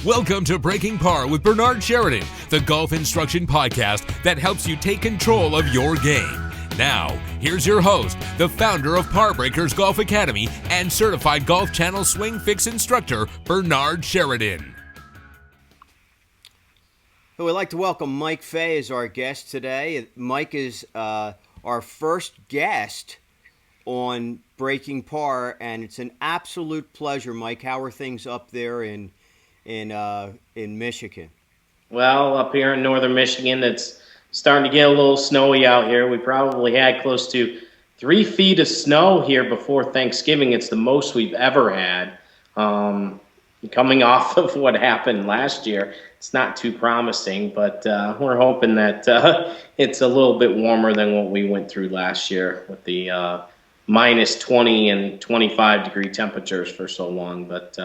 Welcome to Breaking Par with Bernard Sheridan, the golf instruction podcast that helps you take control of your game. Now, here's your host, the founder of Par Breakers Golf Academy and certified Golf Channel Swing Fix instructor, Bernard Sheridan. We'd like to welcome Mike Fay as our guest today. Mike is our first guest on Breaking Par, and it's an absolute pleasure. Mike, how are things up there in Michigan? Well, up here in northern Michigan, it's starting to get a little snowy out here. We probably had close to 3 feet of snow here before Thanksgiving. It's the most we've ever had. Coming off of what happened last year, it's not too promising, but we're hoping that it's a little bit warmer than what we went through last year with the minus 20 and 25 degree temperatures for so long. But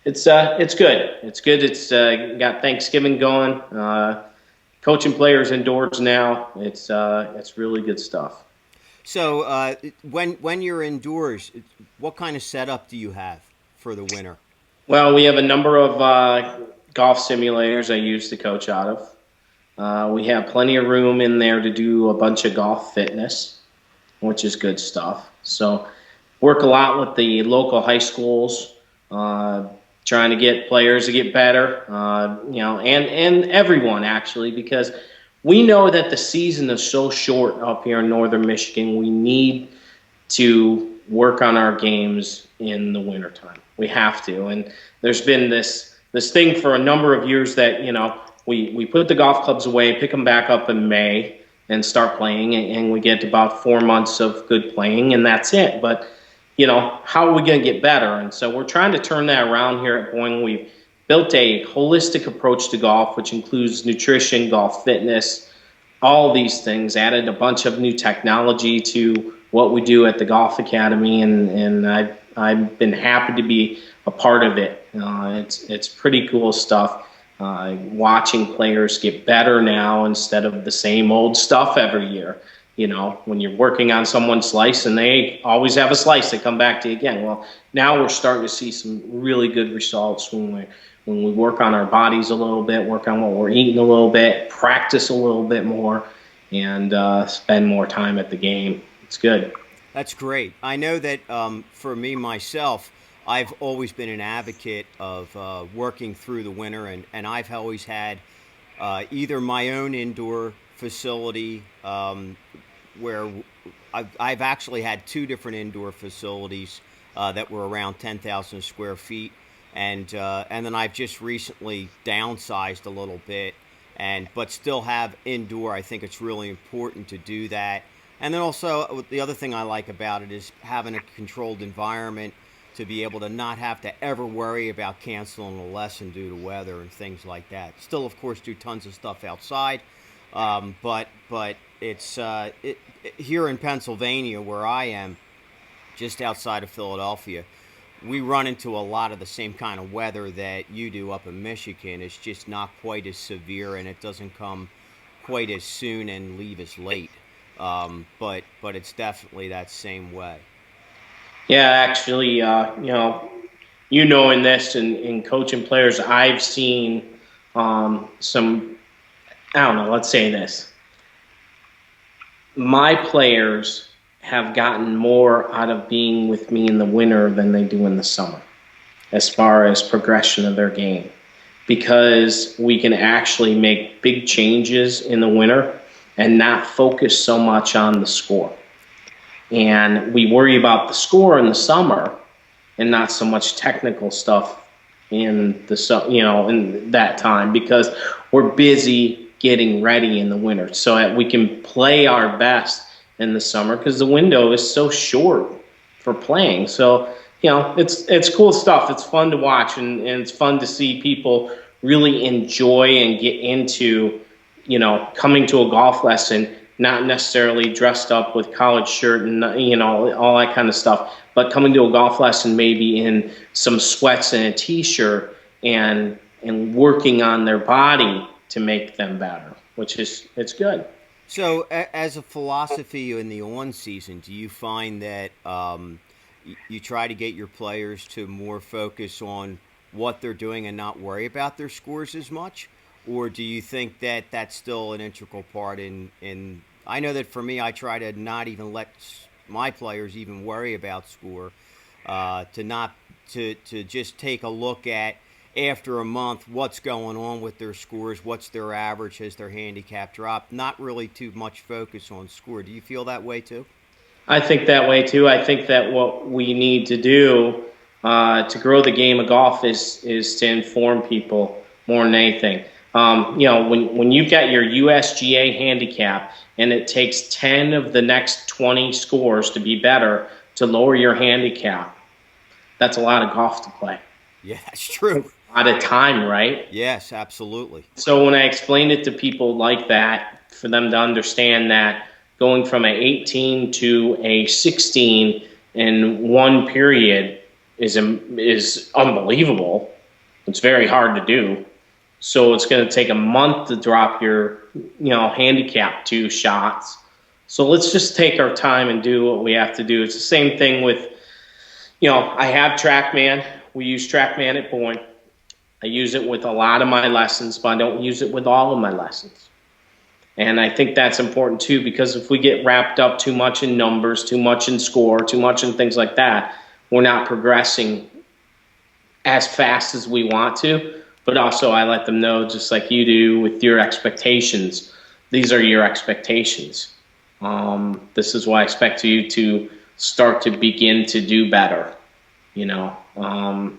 it's good. It's good. It's got Thanksgiving going. Coaching players indoors now. It's really good stuff. So when you're indoors, what kind of setup do you have for the winter? Well, we have a number of golf simulators I use to coach out of. We have plenty of room in there to do a bunch of golf fitness, which is good stuff. So work a lot with the local high schools, trying to get players to get better, and everyone actually, because we know that the season is so short up here in northern Michigan. We need to work on our games in the wintertime. We have to. And there's been this thing for a number of years that, we put the golf clubs away, pick them back up in May and start playing, and we get about 4 months of good playing, and that's it. But how are we going to get better? And so we're trying to turn that around here at Boyne. We've built a holistic approach to golf, which includes nutrition, golf fitness, all these things, added a bunch of new technology to what we do at the Golf Academy, and I've been happy to be a part of it. It's pretty cool stuff, watching players get better now instead of the same old stuff every year. When you're working on someone's slice and they always have a slice, they come back to you again. Well, now we're starting to see some really good results when we work on our bodies a little bit, work on what we're eating a little bit, practice a little bit more, and spend more time at the game. It's good. That's great. I know that for me, myself, I've always been an advocate of working through the winter, and I've always had either my own indoor facility where I've actually had 2 different indoor facilities that were around 10,000 square feet, and then I've just recently downsized a little bit, but still have indoor. I think it's really important to do that. And then also the other thing I like about it is having a controlled environment to be able to not have to ever worry about canceling a lesson due to weather and things like that. Still, of course, do tons of stuff outside. But it's here in Pennsylvania, where I am, just outside of Philadelphia, we run into a lot of the same kind of weather that you do up in Michigan. It's just not quite as severe, and it doesn't come quite as soon and leave as late. But it's definitely that same way. Yeah, actually, in this and coaching players, I've seen some. I don't know, let's say this. My players have gotten more out of being with me in the winter than they do in the summer, as far as progression of their game, because we can actually make big changes in the winter and not focus so much on the score. And we worry about the score in the summer and not so much technical stuff in that time, because we're busy getting ready in the winter so that we can play our best in the summer, because the window is so short for playing. So, it's cool stuff. It's fun to watch, and it's fun to see people really enjoy and get into, coming to a golf lesson, not necessarily dressed up with collared shirt and, all that kind of stuff, but coming to a golf lesson maybe in some sweats and a T-shirt and working on their body to make them better, it's good. So as a philosophy in the on season, do you find that you try to get your players to more focus on what they're doing and not worry about their scores as much? Or do you think that that's still an integral part in I know that for me, I try to not even let my players even worry about score, to just take a look at after a month what's going on with their scores, what's their average, has their handicap dropped, not really too much focus on score. Do you feel that way too? I think that way too. I think that what we need to do to grow the game of golf is to inform people more than anything. When you've got your USGA handicap and it takes 10 of the next 20 scores to be better to lower your handicap, that's a lot of golf to play. Yeah, that's true. A lot of time, right? Yes, absolutely. So when I explain it to people like that, for them to understand that going from an 18 to a 16 in one period is unbelievable. It's very hard to do. So it's going to take a month to drop your, handicap 2 shots. So let's just take our time and do what we have to do. It's the same thing with, I have TrackMan. We use TrackMan at Boyne. I use it with a lot of my lessons, but I don't use it with all of my lessons. And I think that's important too, because if we get wrapped up too much in numbers, too much in score, too much in things like that, we're not progressing as fast as we want to. But also I let them know, just like you do with your expectations, these are your expectations. This is what I expect you to start to begin to do better, And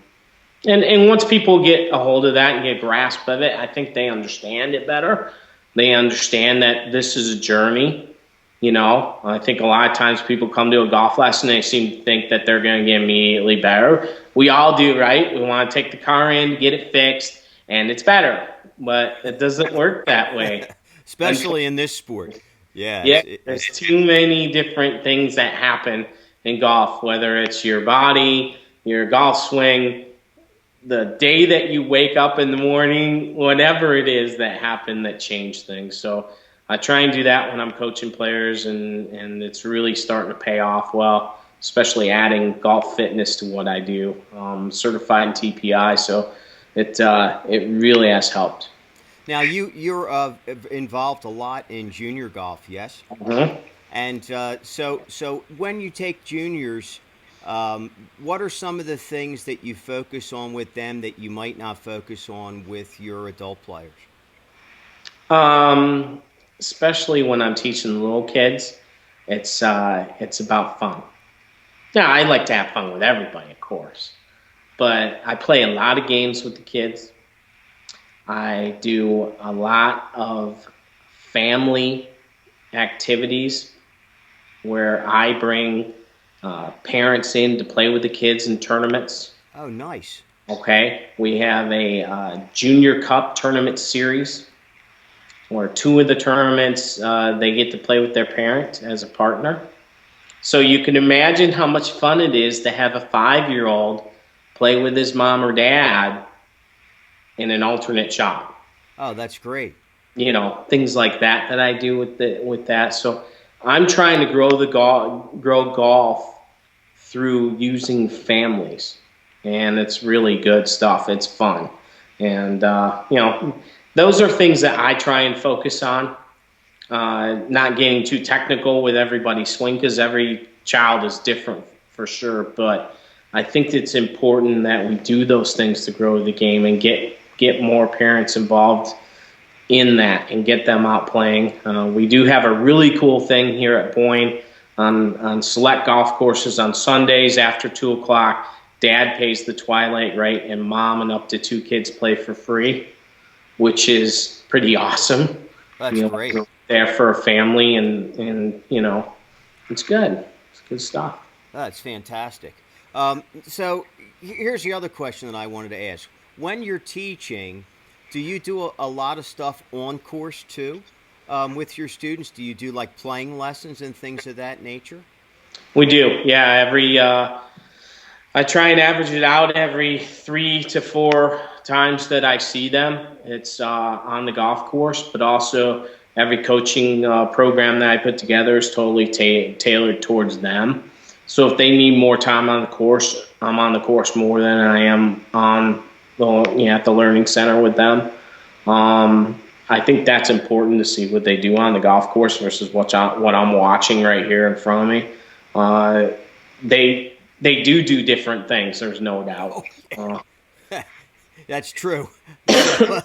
once people get a hold of that and get a grasp of it, I think they understand it better. They understand that this is a journey. I think a lot of times people come to a golf lesson and they seem to think that they're going to get immediately better. We all do, right? We want to take the car in, get it fixed, and it's better. But it doesn't work that way. Especially in this sport. Yeah. There's too many different things that happen in golf, whether it's your body, your golf swing, the day that you wake up in the morning, whatever it is that happened that changed things. So I try and do that when I'm coaching players, and it's really starting to pay off well, especially adding golf fitness to what I do. Certified in TPI, so it really has helped. Now you're involved a lot in junior golf, yes? Mm-hmm. And so when you take juniors, what are some of the things that you focus on with them that you might not focus on with your adult players? Especially when I'm teaching little kids, it's about fun. Yeah, I like to have fun with everybody, of course, but I play a lot of games with the kids. I do a lot of family activities where I bring parents in to play with the kids in tournaments. Oh, nice. Okay. We have a Junior Cup tournament series where 2 of the tournaments, they get to play with their parent as a partner. So you can imagine how much fun it is to have a 5-year-old play with his mom or dad in an alternate shot. Oh, that's great. Things like that I do with that. So I'm trying to grow golf through using families, and it's really good stuff. It's fun, and those are things that I try and focus on. Not getting too technical with everybody's swing, because every child is different for sure. But I think it's important that we do those things to grow the game and get more parents involved in that and get them out playing. We do have a really cool thing here at Boyne on select golf courses on Sundays after 2 o'clock. Dad pays the twilight rate, and mom and up to 2 kids play for free, which is pretty awesome. That's great. There for a family, and it's good. It's good stuff. That's fantastic. So here's the other question that I wanted to ask. When you're teaching, do you do a lot of stuff on course too with your students? Do you do like playing lessons and things of that nature? We do. Yeah, I try and average it out every 3 to 4 times that I see them. It's on the golf course, but also every coaching program that I put together is totally tailored towards them. So if they need more time on the course, I'm on the course more than I am on at the learning center with them. I think that's important to see what they do on the golf course versus what I'm watching right here in front of me. They do different things. There's no doubt. That's true. So,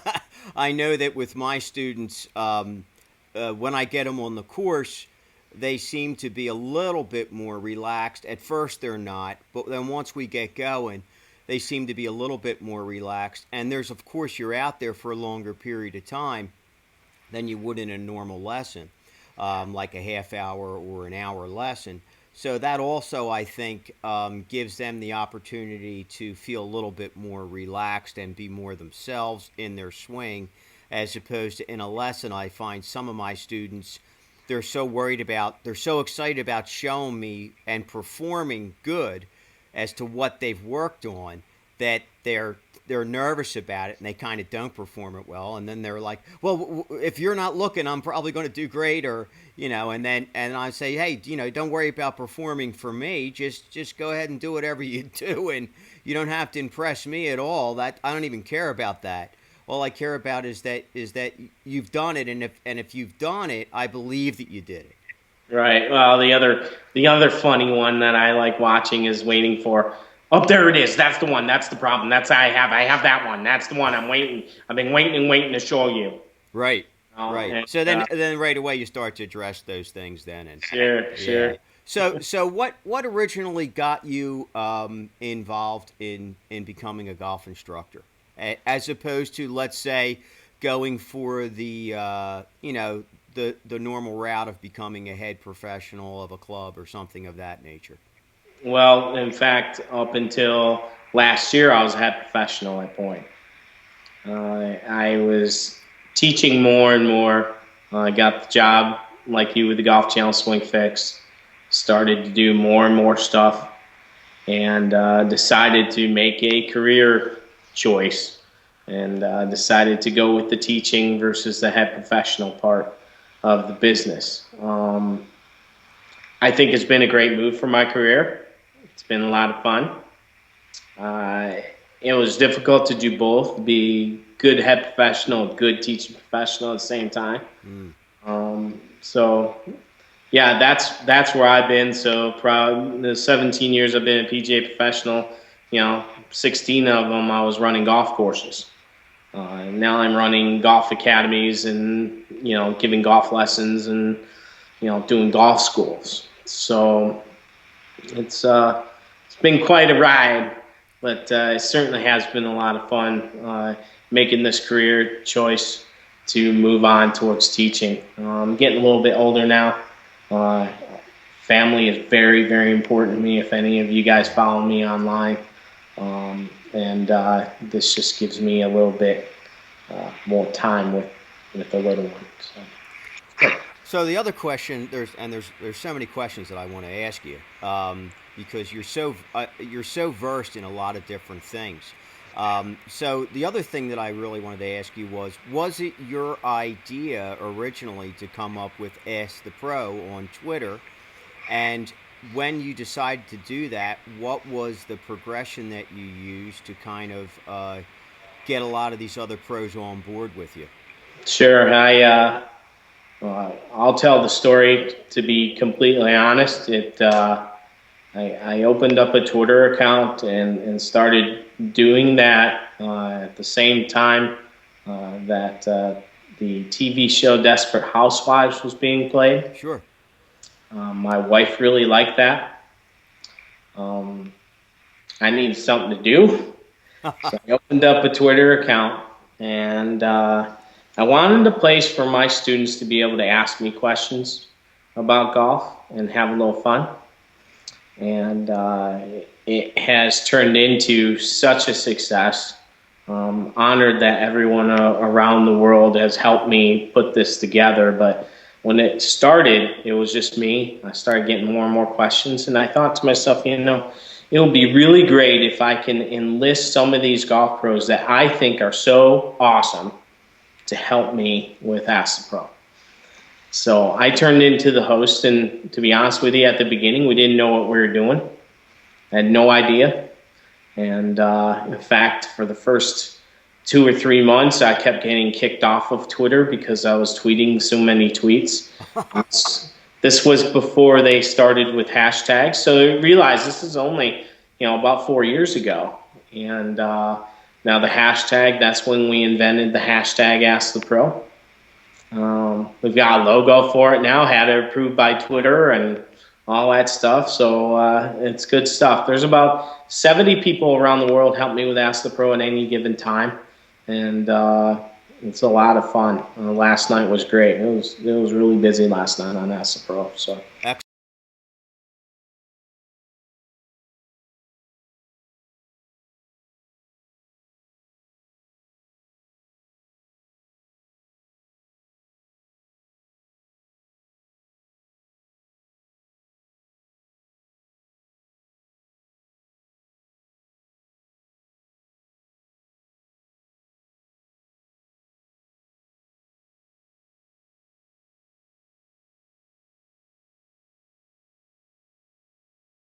I know that with my students, when I get them on the course, they seem to be a little bit more relaxed. At first, they're not, but then once we get going, they seem to be a little bit more relaxed. And there's, of course, you're out there for a longer period of time than you would in a normal lesson, like a half hour or an hour lesson. So that also, I think, gives them the opportunity to feel a little bit more relaxed and be more themselves in their swing, as opposed to in a lesson. I find some of my students, they're so excited about showing me and performing good as to what they've worked on, that they're nervous about it and they kind of don't perform it well. And then they're like, well, if you're not looking, I'm probably going to do great, or, and I say, hey, don't worry about performing for me. Just go ahead and do whatever you do. And you don't have to impress me at all. I don't even care about that. All I care about is that you've done it. And if you've done it, I believe that you did it. Right. Well, the other funny one that I like watching is waiting for, oh, there it is. That's the one. That's the problem. I have that one. That's the one. I've been waiting to show you. Right. Right. And, so then right away you start to address those things then. And Sure. So what originally got you involved in becoming a golf instructor, as opposed to, let's say, going for the normal route of becoming a head professional of a club or something of that nature? Well, in fact, up until last year, I was a head professional at Boyne. I was teaching more and more. I got the job, like you, with the Golf Channel Swing Fix. Started to do more and more stuff, and decided to make a career choice, and decided to go with the teaching versus the head professional part of the business. I think it's been a great move for my career. It's been a lot of fun. It was difficult to do both, be good head professional, good teaching professional at the same time. So, yeah, that's where I've been. So, probably the 17 years I've been a PGA professional, 16 of them I was running golf courses. Now I'm running golf academies and, giving golf lessons and, doing golf schools. So it's been quite a ride, but it certainly has been a lot of fun making this career choice to move on towards teaching. I'm getting a little bit older now. Family is very, very important to me, if any of you guys follow me online. And this just gives me a little bit more time with the little one. So the other question, there's so many questions that I want to ask you, because you're so versed in a lot of different things. So the other thing that I really wanted to ask you was it your idea originally to come up with Ask the Pro on Twitter? And when you decided to do that, what was the progression that you used to kind of get a lot of these other pros on board with you? Sure. I'll tell the story, to be completely honest. I opened up a Twitter account and started doing that at the same time that the TV show Desperate Housewives was being played. Sure. My wife really liked that. I needed something to do. So I opened up a Twitter account, and I wanted a place for my students to be able to ask me questions about golf and have a little fun. And it has turned into such a success. Honored that everyone around the world has helped me put this together. But when it started, it was just me. I started getting more and more questions, and I thought to myself, it would be really great if I can enlist some of these golf pros that I think are so awesome to help me with Ask the Pro. So I turned into the host, and to be honest with you, at the beginning, we didn't know what we were doing. I had no idea. And in fact, for the first 2 or 3 months, I kept getting kicked off of Twitter because I was tweeting so many tweets. This was before they started with hashtags. So I realized this is only, about 4 years ago. And now the hashtag, that's when we invented the hashtag Ask the Pro. We've got a logo for it now, had it approved by Twitter and all that stuff. So it's good stuff. There's about 70 people around the world help me with Ask the Pro at any given time. And it's a lot of fun. Last night was great. It was really busy last night on Ask the Pro. So.